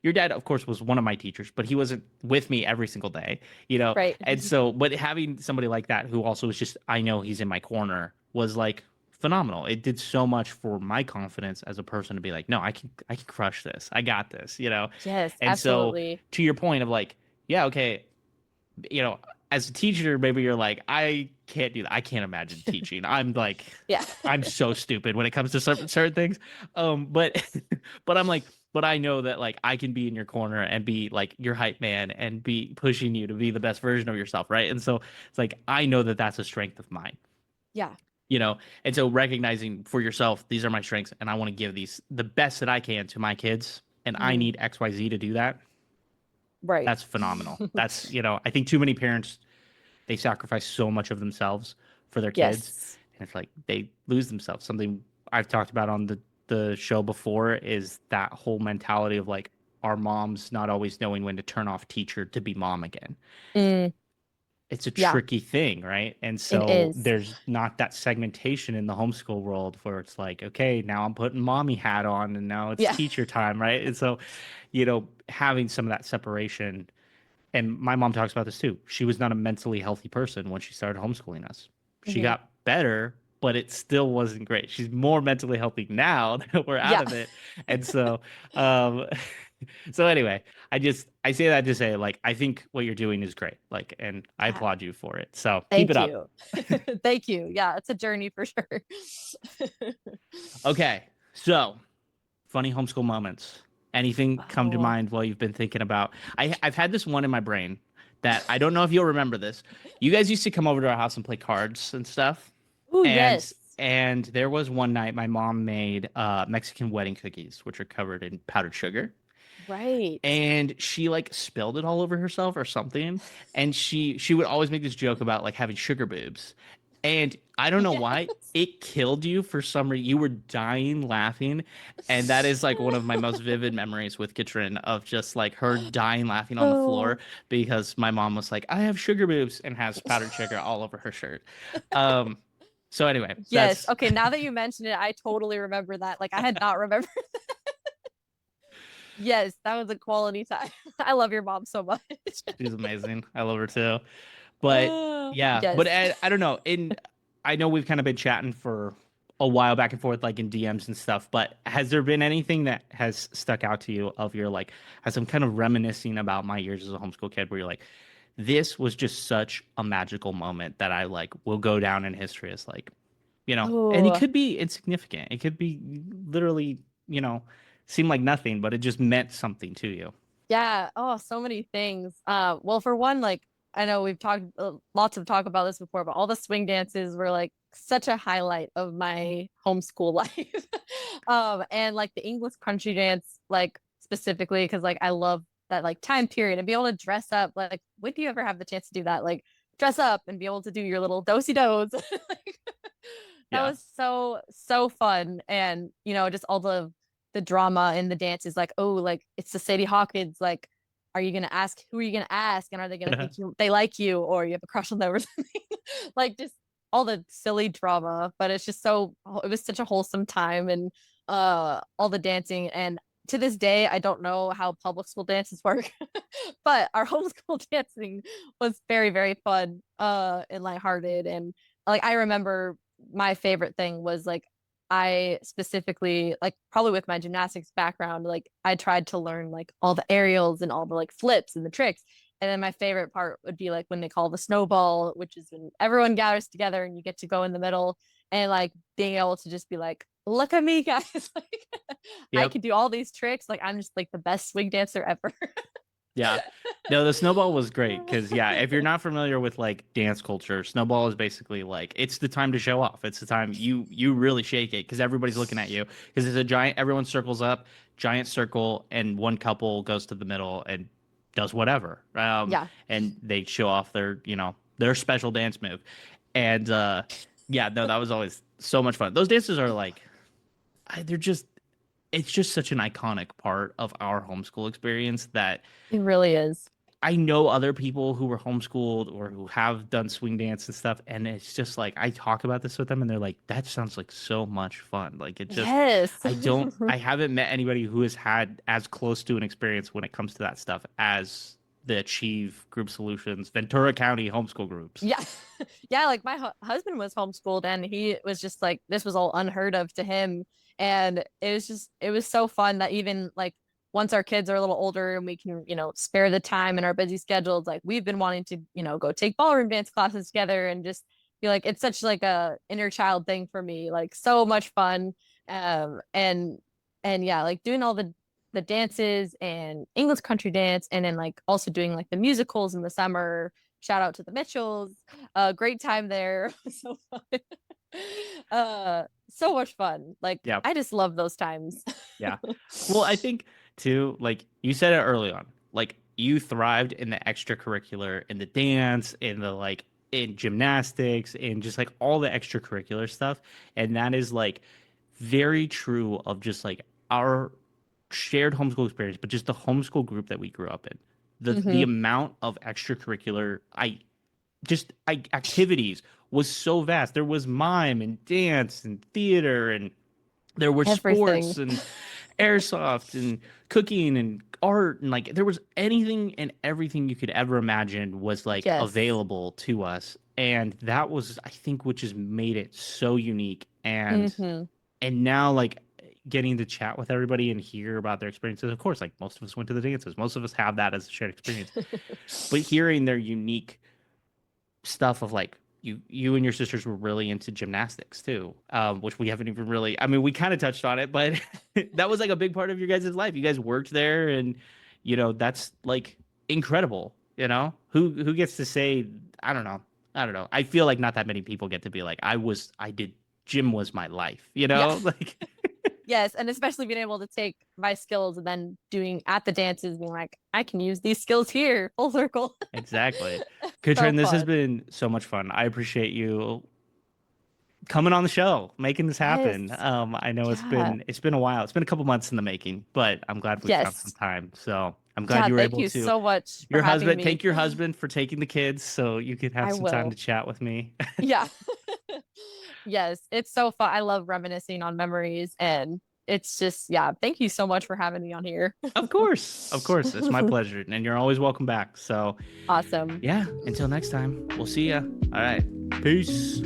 your dad, of course, was one of my teachers, but he wasn't with me every single day, you know? right. And so, but having somebody like that who also was just, I know he's in my corner was like phenomenal. It did so much for my confidence as a person to be like, no, I can crush this. I got this, you know? Yes, And so absolutely. to your point of like, yeah, okay, you know, as a teacher, maybe you're like, I can't do that. I can't imagine teaching. I'm like, Yeah. I'm so stupid when it comes to certain things. But but I'm like, but I know that like I can be in your corner and be like your hype man and be pushing you to be the best version of yourself, right? And so it's like I know that that's a strength of mine, Yeah. you know. And so recognizing for yourself, these are my strengths, and I want to give these the best that I can to my kids, and I Mhm. need XYZ to do that. Right. That's phenomenal. That's, I think too many parents, they sacrifice so much of themselves for their kids, Yes. and it's like they lose themselves. Something I've talked about on the show before is that whole mentality of like our moms not always knowing when to turn off teacher to be mom again. Mm, It's a yeah, tricky thing, right? And it so is. there's not that segmentation in the homeschool world where it's like, okay, now I'm putting mommy hat on and now it's Yeah. teacher time, right? And so, having some of that separation, and my mom talks about this too. She was not a mentally healthy person when she started homeschooling us. She Mhm. got better, but it still wasn't great. She's more mentally healthy now that we're out Yeah. of it. And so, um, so anyway, I say that to say like I think what you're doing is great. Like, and I Yeah. applaud you for it. So keep it Thank up. you. Thank you. Yeah, it's a journey for sure. Okay, so funny homeschool moments. Anything come to Oh. mind while you've been thinking about? I've had this one in my brain that I don't know if you'll remember this. You guys used to come over to our house and play cards and stuff, Oh, and yes. and there was one night my mom made Mexican wedding cookies, which are covered in powdered sugar, Right. and she like spilled it all over herself or something, and she would always make this joke about like having sugar boobs, and I don't know why Yes. it killed you for some reason. You were dying laughing, and that is like one of my most vivid memories with Katrin of just like her dying laughing on the floor Oh. because my mom was like, I have sugar boobs, and has powdered sugar all over her shirt. um so anyway, Yes. that's Okay, now that you mention it, I totally remember that. Like I had not remembered. Yes, that was a quality time. I love your mom so much. she's amazing. I love her too. But yeah, but Yes. I don't know. I know we've kind of been chatting for a while back and forth, like in DMs and stuff. But has there been anything that has stuck out to you of your like, as I'm kind of reminiscing about my years as a homeschool kid, where you're like, this was just such a magical moment that I like will go down in history as like, and it Oh, could be insignificant. It could be literally, seem like nothing, but it just meant something to you. yeah. Oh, so many things. Well, for one, like I know we've talked lots of talk about this before, but all the swing dances were like such a highlight of my homeschool life. And like the English country dance, like specifically, because like I love that like time period and be able to dress up. Like, when do you ever have the chance to do that? Like dress up and be able to do your little dosey dos. Like, that Yeah. was so fun. And just all the drama in the dance is like, oh, like it's the Sadie Hawkins, like, are you gonna ask who are you gonna ask? And are they gonna think they like you or you have a crush on them or something? Like just all the silly drama. But it's just it was such a wholesome time and all the dancing and to this day, I don't know how public school dances work, but our homeschool dancing was very, very fun, and lighthearted. And like I remember my favorite thing was like I specifically like probably with my gymnastics background, like I tried to learn like all the aerials and all the like flips and the tricks. And then my favorite part would be like when they call the snowball, which is when everyone gathers together and you get to go in the middle and like being able to just be like, look at me, guys. Like I Yep. can do all these tricks. Like I'm just like the best swing dancer ever. Yeah. No, the snowball was great because yeah, if you're not familiar with like dance culture, snowball is basically like it's the time to show off. It's the time you really shake it because everybody's looking at you because it's a giant. Everyone circles up, giant circle, and one couple goes to the middle and does whatever. Yeah. And they show off their their special dance move, and yeah, no, that was always so much fun. Those dances are like they're just it's just such an iconic part of our homeschool experience that It really is. I know other people who were homeschooled or who have done swing dance and stuff, and it's just like I talk about this with them, and they're like, "That sounds like so much fun." Like it just, Yes. I haven't met anybody who has had as close to an experience when it comes to that stuff as the Achieve Group Solutions Ventura County homeschool groups. Yeah. Yeah, like my husband was homeschooled and he was just like this was all unheard of to him, and it was so fun that even like once our kids are a little older and we can, spare the time in our busy schedules, like we've been wanting to, go take ballroom dance classes together and just feel like it's such like a inner child thing for me, like so much fun. And yeah, like doing all the dances and English country dance, and then like also doing like the musicals in the summer. Shout out to the Mitchells. Great time there. So fun. So much fun. Like Yeah, I just love those times. yeah. Well, I think too, like you said it early on, like you thrived in the extracurricular, in the dance, in the like in gymnastics, in just like all the extracurricular stuff. And that is like very true of just like our shared homeschool experience, but just the homeschool group that we grew up in. The Hmm. amount of extracurricular activities was so vast. There was mime and dance and theater and there were Everything. sports and airsoft and cooking and art and like there was anything and everything you could ever imagine was like Yes. available to us, and that was I think what just made it so unique. and Hmm. and now like getting to chat with everybody and hear about their experiences, of course, like most of us went to the dances, most of us have that as a shared experience, but hearing their unique stuff of like you and your sisters were really into gymnastics too, which we haven't even really, I mean, we kind of touched on it, but that was like a big part of your guys' life. You guys worked there, and that's like incredible. Who gets to say, I don't know, I feel like not that many people get to be like, I did gym was my life, Yeah. like Yes, and especially being able to take my skills and then doing at the dances, being like, I can use these skills here, full circle. exactly. So Katrin, this has fun. been so much fun. I appreciate you coming on the show, making this happen. Yes. I know it's Yeah. been a while. It's been a couple months in the making, but I'm glad we found some Yes. time. So I'm glad Yeah. you were Thank able you to. so much for Your having husband, me. thank your husband for taking the kids so you could have I some time to will. chat with me. Yeah. Yes. It's so fun. I love reminiscing on memories, and it's just, yeah. Thank you so much for having me on here. Of course, it's my pleasure, and you're always welcome back. So Awesome. yeah, until next time, we'll see ya. All right, peace.